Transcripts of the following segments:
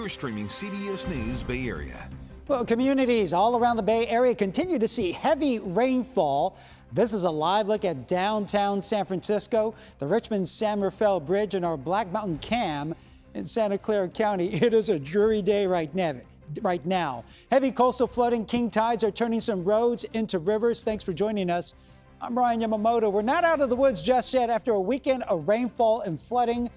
You're streaming CBS News Bay Area. Well, communities all around the Bay Area continue to see heavy rainfall. This is a live look at downtown San Francisco, the Richmond-San Rafael Bridge, and our Black Mountain Cam in Santa Clara County. It is a dreary day right now. Heavy coastal flooding, king tides are turning some roads into rivers. Thanks for joining us. I'm Ryan Yamamoto. We're not out of the woods just yet after a weekend of rainfall and flooding.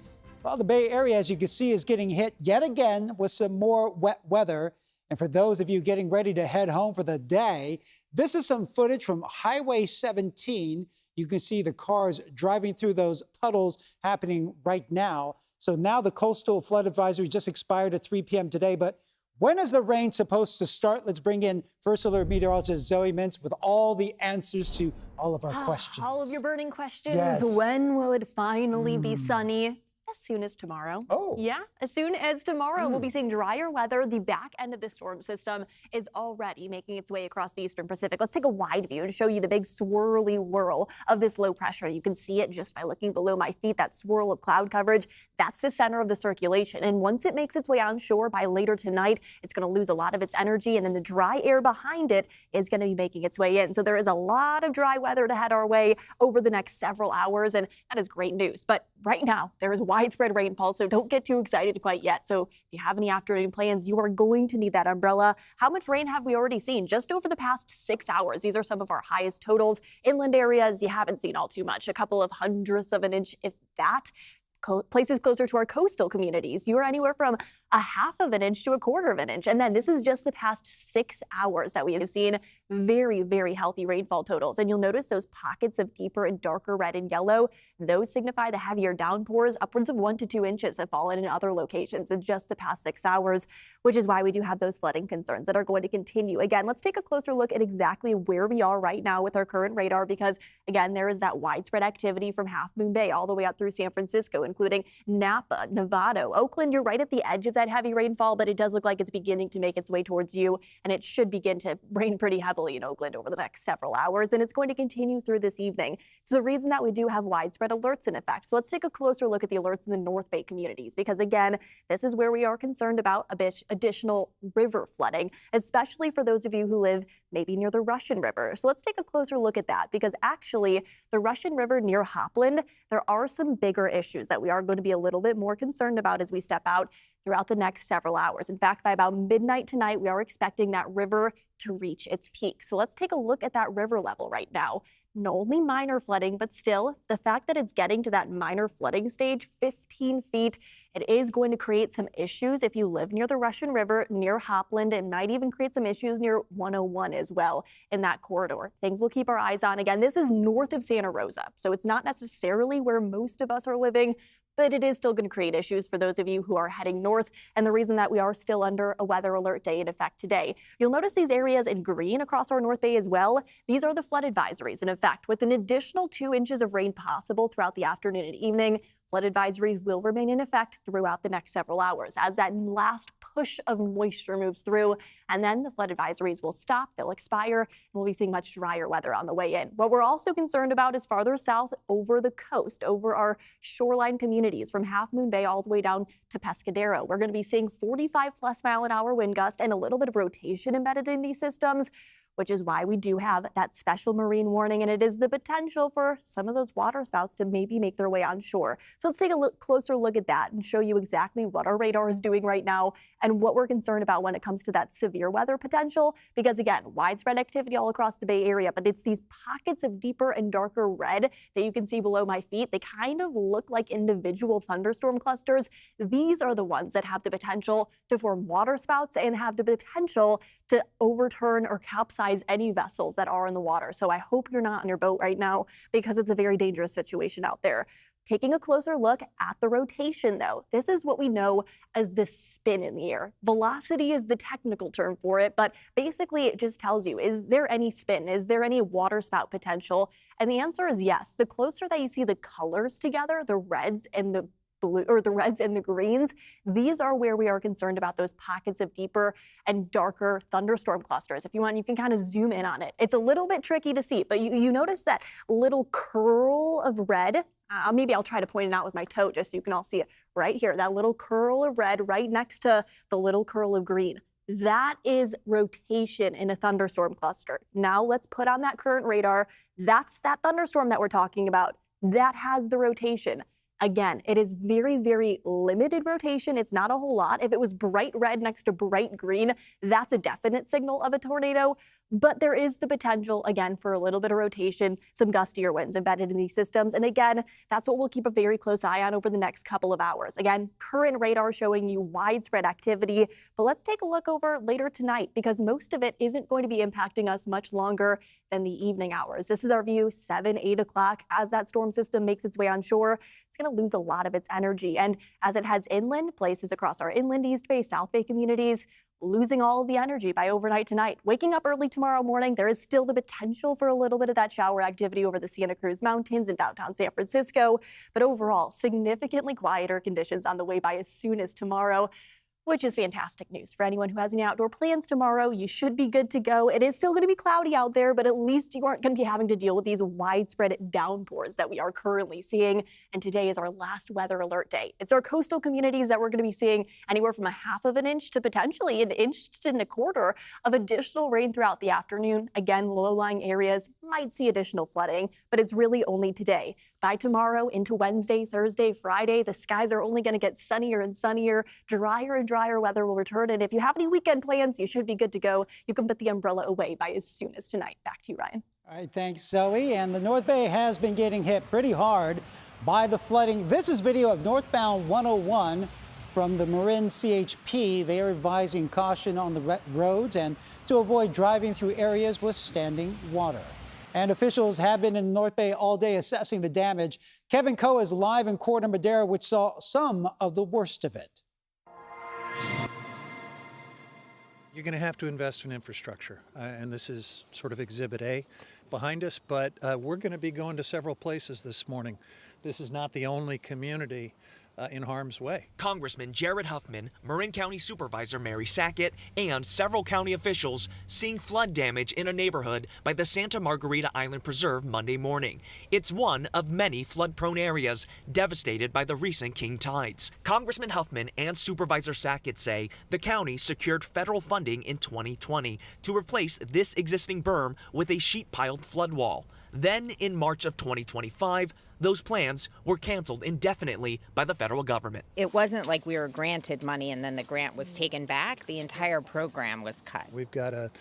Well, the Bay Area, as you can see, is getting hit yet again with some more wet weather. And for those of you getting ready to head home for the day, this is some footage from Highway 17. You can see the cars driving through those puddles happening right now. So now the coastal flood advisory just expired at 3 p.m. today. But when is the rain supposed to start? Let's bring in First Alert meteorologist Zoe Mintz with all the answers to all of our questions. All of your burning questions. Yes. When will it finally be sunny? As soon as tomorrow. Oh. Yeah, as soon as tomorrow. We'll be seeing drier weather. The back end of the storm system is already making its way across the eastern Pacific. Let's take a wide view and show you the big swirly whirl of this low pressure. You can see it just by looking below my feet, that swirl of cloud coverage. That's the center of the circulation. And once it makes its way onshore by later tonight, it's going to lose a lot of its energy. And then the dry air behind it is going to be making its way in. So there is a lot of dry weather to head our way over the next several hours. And that is great news. But right now, there is widespread rainfall, so don't get too excited quite yet. So if you have any afternoon plans, you are going to need that umbrella. How much rain have we already seen? Just over the past 6 hours. These are some of our highest totals. Inland areas, you haven't seen all too much. A couple of hundredths of an inch, if that. Places closer to our coastal communities, you are anywhere from a half of an inch to a quarter of an inch. And then this is just the past 6 hours that we have seen very, very healthy rainfall totals. And you'll notice those pockets of deeper and darker red and yellow. Those signify the heavier downpours. Upwards of 1 to 2 inches have fallen in other locations in just the past 6 hours, which is why we do have those flooding concerns that are going to continue. Again, let's take a closer look at exactly where we are right now with our current radar, because again, there is that widespread activity from Half Moon Bay all the way out through San Francisco, including Napa, Novato, Oakland. You're right at the edge of that heavy rainfall, but it does look like it's beginning to make its way towards you, and it should begin to rain pretty heavily in Oakland over the next several hours, and it's going to continue through this evening. It's the reason that we do have widespread alerts in effect. So let's take a closer look at the alerts in the North Bay communities, because again, this is where we are concerned about a bit additional river flooding, especially for those of you who live maybe near the Russian River. So let's take a closer look at that, because actually the Russian River near Hopland, there are some bigger issues that we are going to be a little bit more concerned about as we step out throughout the next several hours. In fact, by about midnight tonight, we are expecting that river to reach its peak. So let's take a look at that river level right now. Not only minor flooding, but still the fact that it's getting to that minor flooding stage, 15 feet, it is going to create some issues if you live near the Russian River, near Hopland. It might even create some issues near 101 as well in that corridor. Things we'll keep our eyes on. Again, this is north of Santa Rosa, so it's not necessarily where most of us are living, but it is still going to create issues for those of you who are heading north, and the reason that we are still under a weather alert day in effect today. You'll notice these areas in green across our North Bay as well. These are the flood advisories in effect, with an additional 2 inches of rain possible throughout the afternoon and evening. Flood advisories will remain in effect throughout the next several hours as that last push of moisture moves through, and then the flood advisories will stop, they'll expire, and we'll be seeing much drier weather on the way in. What we're also concerned about is farther south over the coast, over our shoreline communities from Half Moon Bay all the way down to Pescadero. We're going to be seeing 45-plus-mile-an-hour wind gust and a little bit of rotation embedded in these systems, which is why we do have that special marine warning, and it is the potential for some of those water spouts to maybe make their way onshore. So let's take a closer look at that and show you exactly what our radar is doing right now and what we're concerned about when it comes to that severe weather potential. Because again, widespread activity all across the Bay Area, but it's these pockets of deeper and darker red that you can see below my feet. They kind of look like individual thunderstorm clusters. These are the ones that have the potential to form water spouts and have the potential to overturn or capsize any vessels that are in the water. So I hope you're not on your boat right now, because it's a very dangerous situation out there. Taking a closer look at the rotation, though, this is what we know as the spin in the air. Velocity is the technical term for it, but basically it just tells you, is there any spin? Is there any water spout potential? And the answer is yes. The closer that you see the colors together, the reds and the blue, or the reds and the greens, these are where we are concerned about those pockets of deeper and darker thunderstorm clusters. If you want, you can kind of zoom in on it. It's a little bit tricky to see, but you notice that little curl of red Maybe I'll try to point it out with my toe just so you can all see it right here. That little curl of red right next to the little curl of green. That is rotation in a thunderstorm cluster. Now let's put on that current radar. That's that thunderstorm that we're talking about. That has the rotation. Again, it is very, very limited rotation. It's not a whole lot. If it was bright red next to bright green, that's a definite signal of a tornado. But there is the potential, again, for a little bit of rotation, some gustier winds embedded in these systems. And again, that's what we'll keep a very close eye on over the next couple of hours. Again, current radar showing you widespread activity. But let's take a look over later tonight, because most of it isn't going to be impacting us much longer than the evening hours. This is our view, 7, 8 o'clock. As that storm system makes its way onshore, it's going to lose a lot of its energy. And as it heads inland, places across our inland East Bay, South Bay communities, losing all of the energy by overnight tonight. Waking up early tomorrow morning, there is still the potential for a little bit of that shower activity over the Santa Cruz Mountains and downtown San Francisco. But overall, significantly quieter conditions on the way by as soon as tomorrow, which is fantastic news for anyone who has any outdoor plans tomorrow. You should be good to go. It is still going to be cloudy out there, but at least you aren't going to be having to deal with these widespread downpours that we are currently seeing. And today is our last weather alert day. It's our coastal communities that we're going to be seeing anywhere from 1/2 of an inch to potentially 1 inch to 1/4 of additional rain throughout the afternoon. Again, low-lying areas might see additional flooding, but it's really only today. By tomorrow into Wednesday, Thursday, Friday, the skies are only going to get sunnier and sunnier. Drier and drier weather will return. And if you have any weekend plans, you should be good to go. You can put the umbrella away by as soon as tonight. Back to you, Ryan. All right, thanks, Zoe. And the North Bay has been getting hit pretty hard by the flooding. This is video of northbound 101 from the Marin CHP. They are advising caution on the roads and to avoid driving through areas with standing water. And officials have been in the North Bay all day assessing the damage. Kevin Coe is live in Corte Madera, which saw some of the worst of it. You're going to have to invest in infrastructure, and this is sort of Exhibit A behind us, but we're going to be going to several places this morning. This is not the only community in harm's way. Congressman Jared Huffman, Marin County Supervisor Mary Sackett, and several county officials seeing flood damage in a neighborhood by the Santa Margarita Island Preserve Monday morning. It's one of many flood-prone areas devastated by the recent king tides. Congressman Huffman and Supervisor Sackett say the county secured federal funding in 2020 to replace this existing berm with a sheet-piled flood wall. Then, in March of 2025, those plans were canceled indefinitely by the federal government. It wasn't like we were granted money and then the grant was taken back. The entire program was cut. We've got a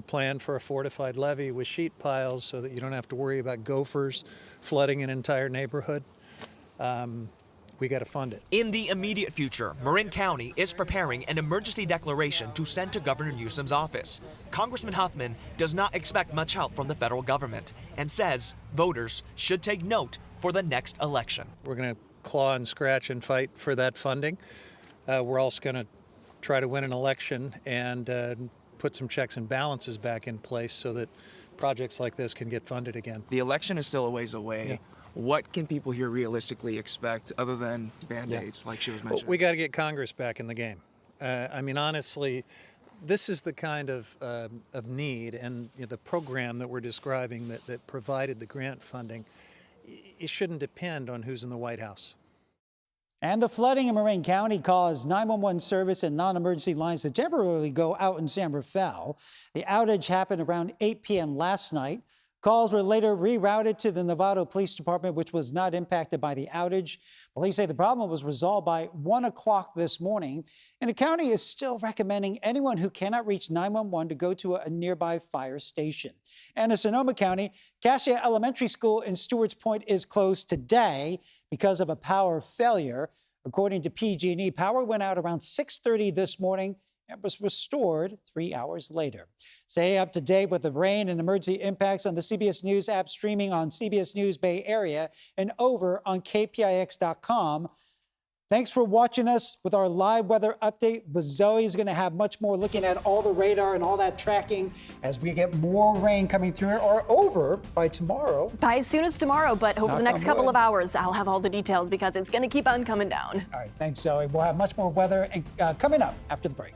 plan for a fortified levee with sheet piles so that you don't have to worry about gophers flooding an entire neighborhood. We got to fund it. In the immediate future, Marin County is preparing an emergency declaration to send to Governor Newsom's office. Congressman Huffman does not expect much help from the federal government and says voters should take note for the next election. We're going to claw and scratch and fight for that funding. We're also going to try to win an election and put some checks and balances back in place so that projects like this can get funded again. The election is still a ways away. Yeah. What can people here realistically expect other than Band-Aids, like she was mentioning? Well, we got to get Congress back in the game. I mean, honestly, this is the kind of need, and the program that we're describing that provided the grant funding, it shouldn't depend on who's in the White House. And the flooding in Marin County caused 911 service and non-emergency lines to temporarily go out in San Rafael. The outage happened around 8 p.m. last night. Calls were later rerouted to the Novato Police Department, which was not impacted by the outage. Police say the problem was resolved by 1 o'clock this morning, and the county is still recommending anyone who cannot reach 911 to go to a nearby fire station. And in Sonoma County, Cassia Elementary School in Stewart's Point is closed today because of a power failure. According to PG&E, power went out around 6:30 this morning and was restored 3 hours later. Stay up to date with the rain and emergency impacts on the CBS News app, streaming on CBS News Bay Area and over on KPIX.com. Thanks for watching us with our live weather update. But Zoe's going to have much more looking at all the radar and all that tracking as we get more rain coming through or over by tomorrow. By as soon as tomorrow, but over the next couple of hours, I'll have all the details because it's going to keep on coming down. All right, thanks, Zoe. We'll have much more weather coming up after the break.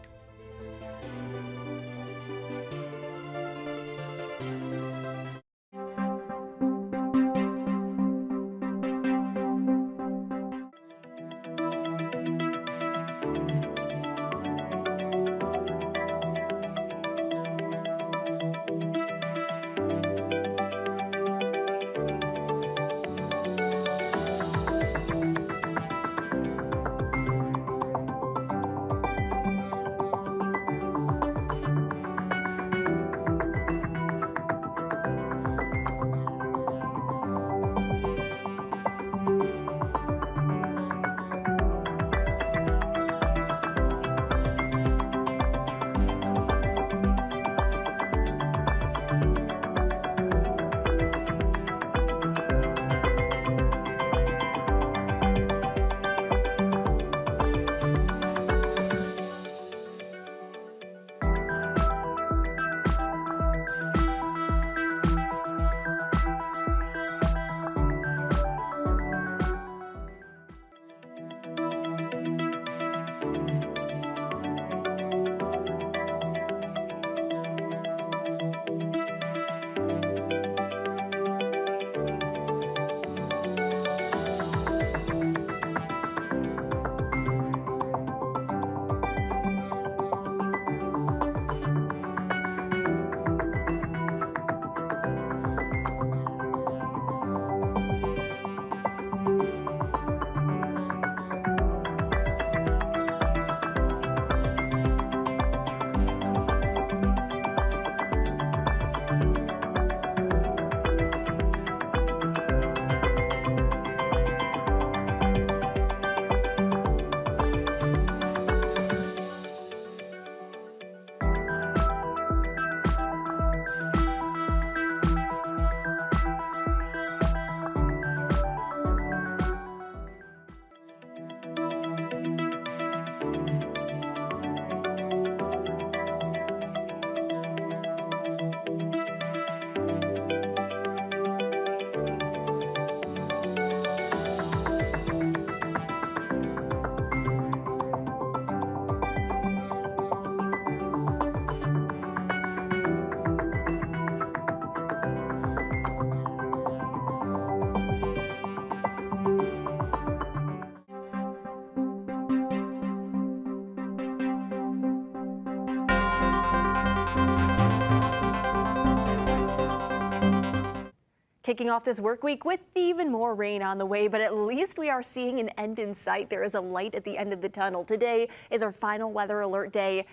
Kicking off this work week with even more rain on the way, but at least we are seeing an end in sight. There is a light at the end of the tunnel. Today is our final weather alert day.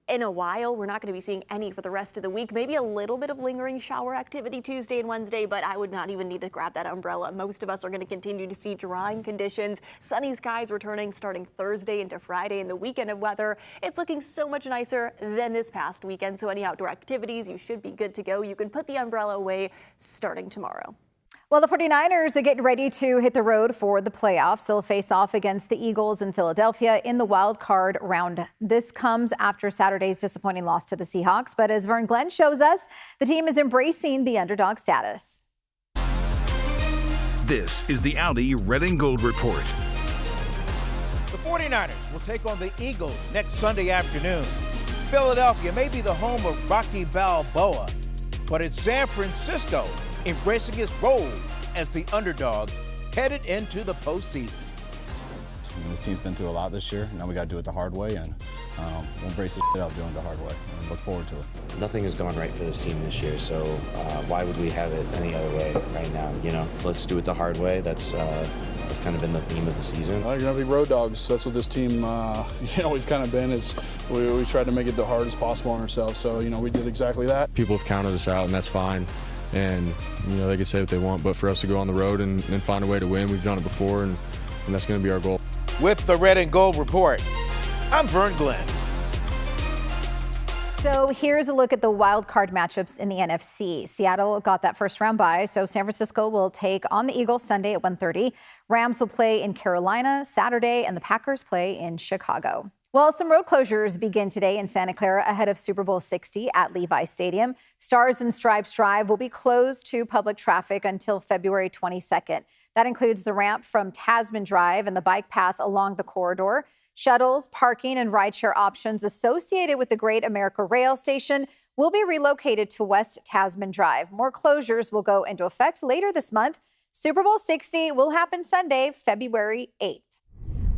In a while, we're not going to be seeing any for the rest of the week. Maybe a little bit of lingering shower activity Tuesday and Wednesday, but I would not even need to grab that umbrella. Most of us are going to continue to see drying conditions. Sunny skies returning starting Thursday into Friday, and the weekend of weather, it's looking so much nicer than this past weekend. So any outdoor activities, you should be good to go. You can put the umbrella away starting tomorrow. Well, the 49ers are getting ready to hit the road for the playoffs. They'll face off against the Eagles in Philadelphia in the wild card round. This comes after Saturday's disappointing loss to the Seahawks. But as Vern Glenn shows us, the team is embracing the underdog status. This is the Audi Red and Gold Report. The 49ers will take on the Eagles next Sunday afternoon. Philadelphia may be the home of Rocky Balboa, but it's San Francisco embracing its role as the underdogs headed into the postseason. This team's been through a lot this year. Now we got to do it the hard way, and we'll embrace the shit out doing it the hard way and look forward to it. Nothing has gone right for this team this year, so why would we have it any other way right now? You know, let's do it the hard way. That's kind of been the theme of the season. You're gonna be road dogs. That's what this team, we've kind of been. Is we tried to make it the hardest possible on ourselves. So we did exactly that. People have counted us out, and that's fine. And they can say what they want, but for us to go on the road and find a way to win, we've done it before, and that's going to be our goal. With the Red and Gold Report, I'm Vern Glenn. So here's a look at the wild card matchups in the NFC. Seattle got that first round bye, so San Francisco will take on the Eagles Sunday at 1:30. Rams will play in Carolina Saturday, and the Packers play in Chicago. Well, some road closures begin today in Santa Clara ahead of Super Bowl 60 at Levi Stadium. Stars and Stripes Drive will be closed to public traffic until February 22nd. That includes the ramp from Tasman Drive and the bike path along the corridor. Shuttles, parking, and rideshare options associated with the Great America Rail Station will be relocated to West Tasman Drive. More closures will go into effect later this month. Super Bowl 60 will happen Sunday, February 8th.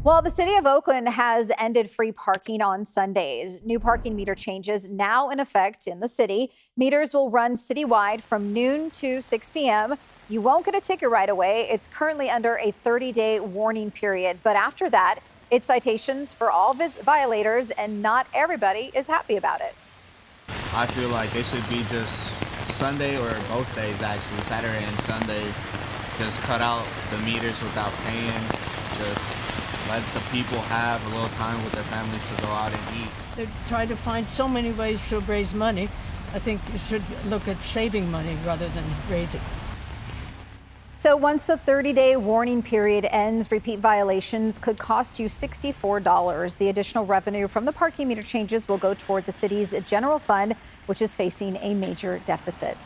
Well, the city of Oakland has ended free parking on Sundays. New parking meter changes now in effect in the city. Meters will run citywide from noon to 6 p.m. You won't get a ticket right away. It's currently under a 30-day warning period. But after that, it's citations for all violators, and not everybody is happy about it. I feel like it should be just Sunday, or both days actually, Saturday and Sunday. Just cut out the meters without paying. Just let the people have a little time with their families to go out and eat. They're trying to find so many ways to raise money. I think you should look at saving money rather than raising. So once the 30-day warning period ends, repeat violations could cost you $64. The additional revenue from the parking meter changes will go toward the city's general fund, which is facing a major deficit.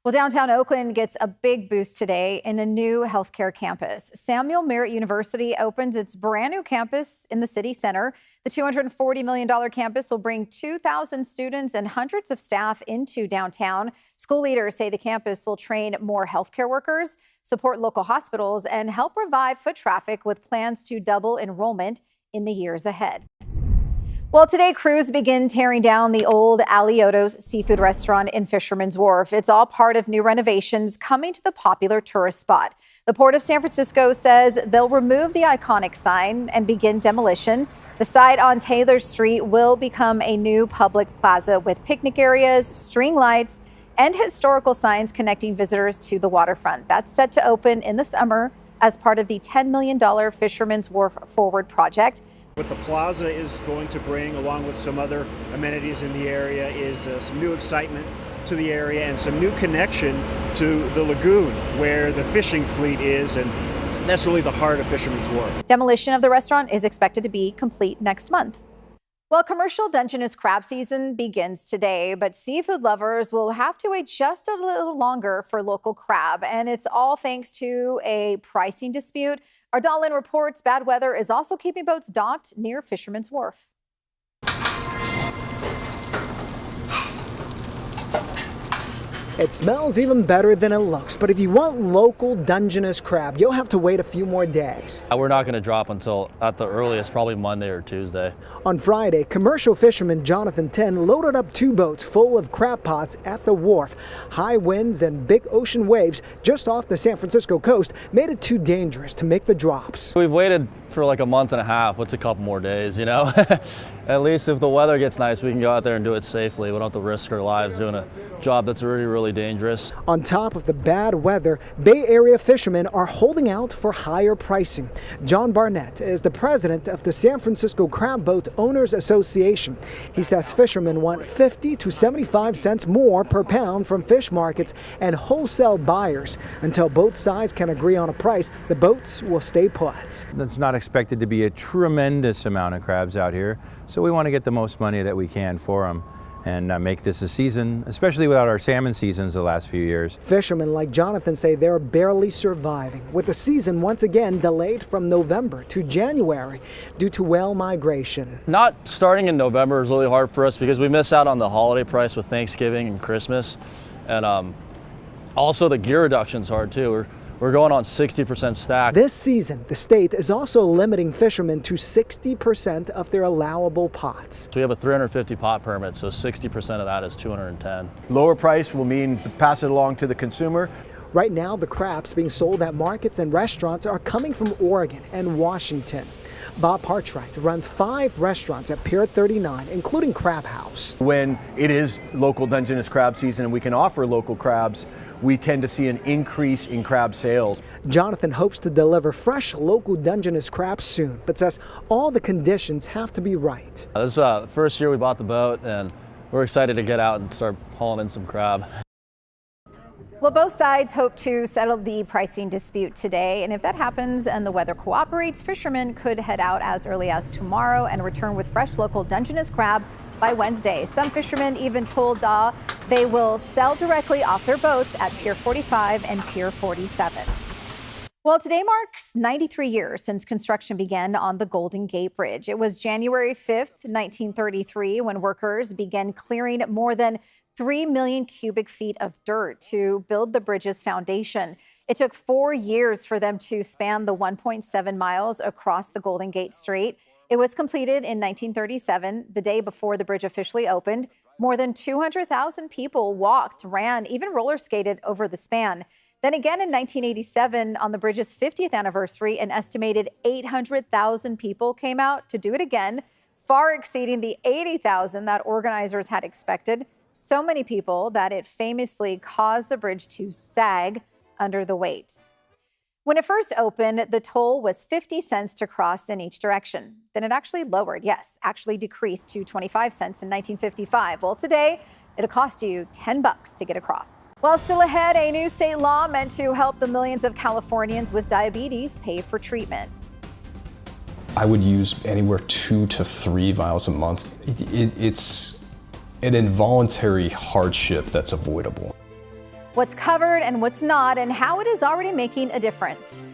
Well, downtown Oakland gets a big boost today in a new healthcare campus. Samuel Merritt University opens its brand new campus in the city center. The $240 million campus will bring 2,000 students and hundreds of staff into downtown. School leaders say the campus will train more healthcare workers, support local hospitals, and help revive foot traffic with plans to double enrollment in the years ahead. Well, today crews begin tearing down the old Alioto's seafood restaurant in Fisherman's Wharf. It's all part of new renovations coming to the popular tourist spot. The Port of San Francisco says they'll remove the iconic sign and begin demolition. The site on Taylor Street will become a new public plaza with picnic areas, string lights, and historical signs connecting visitors to the waterfront. That's set to open in the summer as part of the $10 million Fisherman's Wharf Forward project. What the plaza is going to bring, along with some other amenities in the area, is some new excitement to the area and some new connection to the lagoon where the fishing fleet is, and that's really the heart of Fisherman's Wharf. Demolition of the restaurant is expected to be complete next month. Well, commercial Dungeness crab season begins today, but seafood lovers will have to wait just a little longer for local crab, and it's all thanks to a pricing dispute. Our Dahlin reports bad weather is also keeping boats docked near Fisherman's Wharf. It smells even better than it looks, but if you want local Dungeness crab, you'll have to wait a few more days. We're not going to drop until, at the earliest, probably Monday or Tuesday. On Friday, commercial fisherman Jonathan Ten loaded up 2 boats full of crab pots at the wharf. High winds and big ocean waves just off the San Francisco coast made it too dangerous to make the drops. We've waited for like a month and a half. What's a couple more days, you know? At least if the weather gets nice, we can go out there and do it safely. We don't have to risk our lives doing a job that's really, really dangerous. On top of the bad weather, Bay Area fishermen are holding out for higher pricing. John Barnett is the president of the San Francisco Crab Boat Owners Association. He says fishermen want 50 to 75 cents more per pound from fish markets and wholesale buyers. Until both sides can agree on a price, the boats will stay put. It's not expected to be a tremendous amount of crabs out here, so we want to get the most money that we can for them and make this a season, especially without our salmon seasons the last few years. Fishermen like Jonathan say they're barely surviving, with the season once again delayed from November to January due to whale migration. Not starting in November is really hard for us because we miss out on the holiday price with Thanksgiving and Christmas. And also the gear reduction's hard too. We're going on 60% stack. This season, the state is also limiting fishermen to 60% of their allowable pots. So we have a 350 pot permit, so 60% of that is 210. Lower price will mean pass it along to the consumer. Right now, the crabs being sold at markets and restaurants are coming from Oregon and Washington. Bob Partwright runs 5 restaurants at Pier 39, including Crab House. When it is local Dungeness crab season and we can offer local crabs, we tend to see an increase in crab sales. Jonathan hopes to deliver fresh local Dungeness crabs soon, but says all the conditions have to be right. This is the first year we bought the boat, and we're excited to get out and start hauling in some crab. Well, both sides hope to settle the pricing dispute today, and if that happens and the weather cooperates, fishermen could head out as early as tomorrow and return with fresh local Dungeness crab by Wednesday. Some fishermen even told DAW they will sell directly off their boats at Pier 45 and Pier 47. Well, today marks 93 years since construction began on the Golden Gate Bridge. It was January 5th, 1933, when workers began clearing more than 3 million cubic feet of dirt to build the bridge's foundation. It took 4 years for them to span the 1.7 miles across the Golden Gate Strait. It was completed in 1937, the day before the bridge officially opened. More than 200,000 people walked, ran, even roller skated over the span. Then again in 1987, on the bridge's 50th anniversary, an estimated 800,000 people came out to do it again, far exceeding the 80,000 that organizers had expected. So many people that it famously caused the bridge to sag under the weight. When it first opened, the toll was 50 cents to cross in each direction. Then it actually lowered, actually decreased to 25 cents in 1955. Well, today, it'll cost you $10 to get across. Well, still ahead, a new state law meant to help the millions of Californians with diabetes pay for treatment. I would use anywhere 2 to 3 vials a month. It's an involuntary hardship that's avoidable. What's covered and what's not, and how it is already making a difference.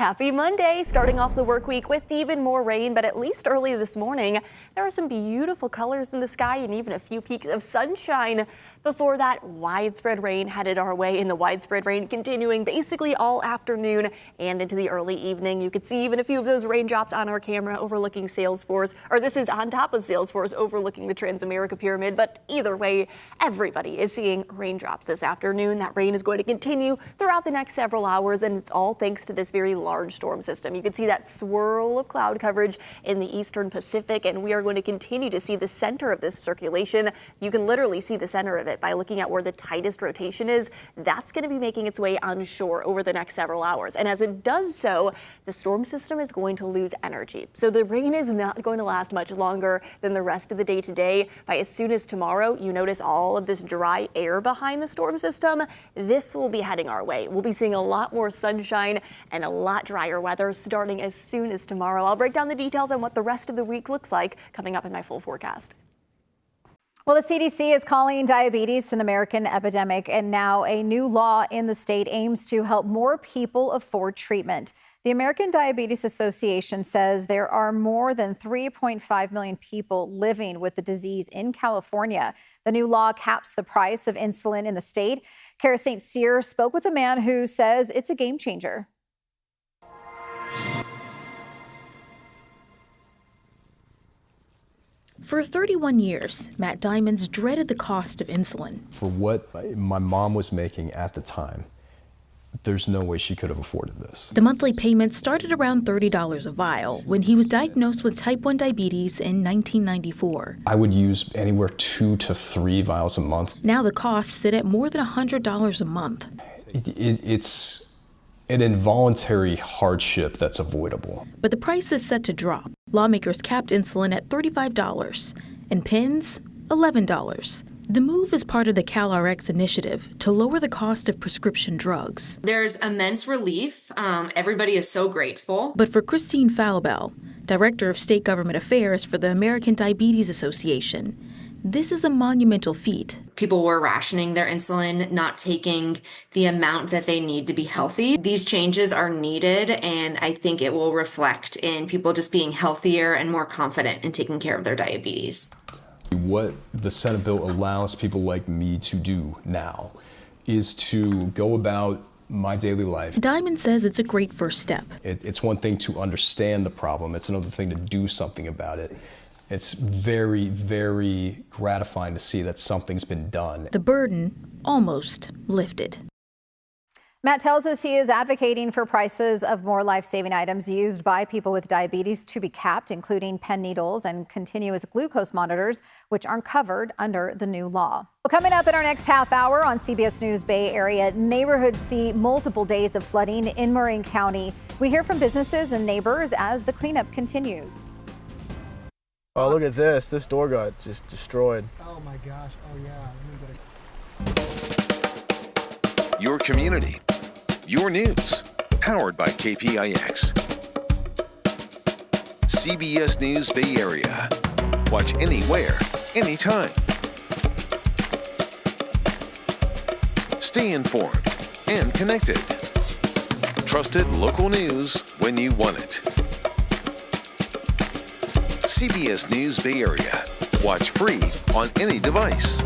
Happy Monday, starting off the work week with even more rain, but at least early this morning, there are some beautiful colors in the sky and even a few peaks of sunshine. Before that, widespread rain headed our way, and the widespread rain continuing basically all afternoon and into the early evening. You could see even a few of those raindrops on our camera overlooking Salesforce, or this is on top of Salesforce overlooking the Transamerica Pyramid. But either way, everybody is seeing raindrops this afternoon. That rain is going to continue throughout the next several hours, and it's all thanks to this very large storm system. You can see that swirl of cloud coverage in the eastern Pacific, and we are going to continue to see the center of this circulation. You can literally see the center of it by looking at where the tightest rotation is. That's going to be making its way onshore over the next several hours. And as it does so, the storm system is going to lose energy. So the rain is not going to last much longer than the rest of the day today. By as soon as tomorrow, you notice all of this dry air behind the storm system. This will be heading our way. We'll be seeing a lot more sunshine and a lot drier weather starting as soon as tomorrow. I'll break down the details on what the rest of the week looks like coming up in my full forecast. Well, the CDC is calling diabetes an American epidemic, and now a new law in the state aims to help more people afford treatment. The American Diabetes Association says there are more than 3.5 million people living with the disease in California. The new law caps the price of insulin in the state. Kara St. Cyr spoke with a man who says it's a game changer. For 31 years, Matt Diamonds dreaded the cost of insulin. For what my mom was making at the time, there's no way she could have afforded this. The monthly payment started around $30 a vial when he was diagnosed with type 1 diabetes in 1994. I would use anywhere 2 to 3 vials a month. Now the costs sit at more than $100 a month. It's an involuntary hardship that's avoidable. But the price is set to drop. Lawmakers capped insulin at $35 and pens, $11. The move is part of the CalRx initiative to lower the cost of prescription drugs. There's immense relief. Everybody is so grateful. But for Christine Falabelle, Director of State Government Affairs for the American Diabetes Association, this is a monumental feat. People were rationing their insulin, not taking the amount that they need to be healthy. These changes are needed, and I think it will reflect in people just being healthier and more confident in taking care of their diabetes. What the Senate bill allows people like me to do now is to go about my daily life. Diamond says it's a great first step. It's one thing to understand the problem. It's another thing to do something about it. It's very, very gratifying to see that something's been done. The burden almost lifted. Matt tells us he is advocating for prices of more life-saving items used by people with diabetes to be capped, including pen needles and continuous glucose monitors, which aren't covered under the new law. Well, coming up in our next half hour on CBS News Bay Area, neighborhoods see multiple days of flooding in Marin County. We hear from businesses and neighbors as the cleanup continues. Oh, look at this. This door got just destroyed. Oh my gosh. Oh yeah. Your community, your news, powered by KPIX. CBS News Bay Area. Watch anywhere, anytime. Stay informed and connected. Trusted local news when you want it. CBS News Bay Area. Watch free on any device.